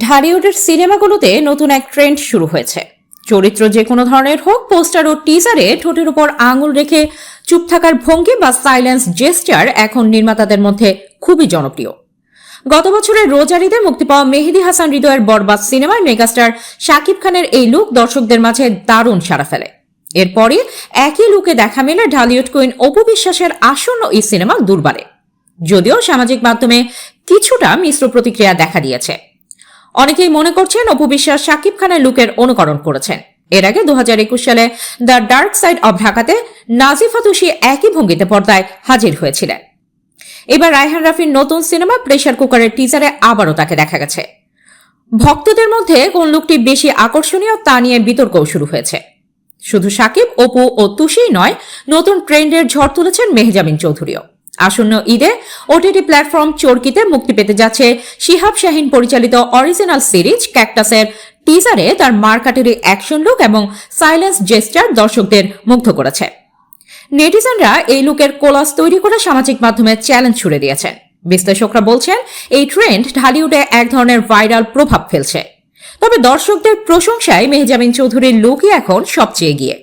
ঢালিউডের সিনেমাগুলোতে নতুন এক ট্রেন্ড শুরু হয়েছে। চরিত্র যে কোনো ধরনের হোক, পোস্টার ও টিজারে ঠোঁটের উপর আঙুল রেখে চুপ থাকার ভঙ্গি বা সাইলেন্স জেস্টার এখন নির্মাতাদের মধ্যে খুবই জনপ্রিয়। গত বছরের রোজার ঈদে মুক্তি পাওয়া মেহেদী হাসান হৃদয়ের বরবাদ সিনেমায় মেগাস্টার শাকিব খানের এই লুক দর্শকদের মাঝে দারুণ সাড়া ফেলে। এরপরই একই লুকে দেখা মেলে ঢালিউড কুইন অপু বিশ্বাসের আসন্ন এই সিনেমা দুর্বারে, যদিও সামাজিক মাধ্যমে কিছুটা মিশ্র প্রতিক্রিয়া দেখা দিয়েছে। অনেকেই মনে করছেন অপু বিশ্বাস শাকিব খানের লুকের অনুকরণ করেছেন। এর আগে 2021 সালে দ্য ডার্ক সাইড অব ঢাকাতে নাজিফা তুষি একই ভঙ্গিতে পর্দায় হাজির হয়েছিলেন। এবার রায়হান রাফির নতুন সিনেমা প্রেসার কুকারের টিজারে আবারও তাকে দেখা গেছে। ভক্তদের মধ্যে কোন লুকটি বেশি আকর্ষণীয় তা নিয়ে বিতর্কও শুরু হয়েছে। শুধু শাকিব, অপু ও তুষিই নয়, নতুন ট্রেন্ডের ঝড় তুলেছেন মেহজাবিন চৌধুরীও। আসন্ন ঈদে ওটিটি প্ল্যাটফর্ম চরকিতে মুক্তি পেতে যাচ্ছে শিহাব শাহীন পরিচালিত অরিজিনাল সিরিজ ক্যাকটাসের টিজারে তার মারকাটেরি অ্যাকশন লুক এবং সাইলেন্স জেস্টার দর্শকদের মুগ্ধ করেছে। নেটিজেনরা এই লুকের কোলাজ তৈরি করে সামাজিক মাধ্যমে চ্যালেঞ্জ ছুড়ে দিয়েছেন। বিশ্লেষকরা বলছেন এই ট্রেন্ড ঢালিউডে এক ধরনের ভাইরাল প্রভাব ফেলছে। তবে দর্শকদের প্রশংসায় মেহজাবিন চৌধুরীর লুকই এখন সবচেয়ে এগিয়ে।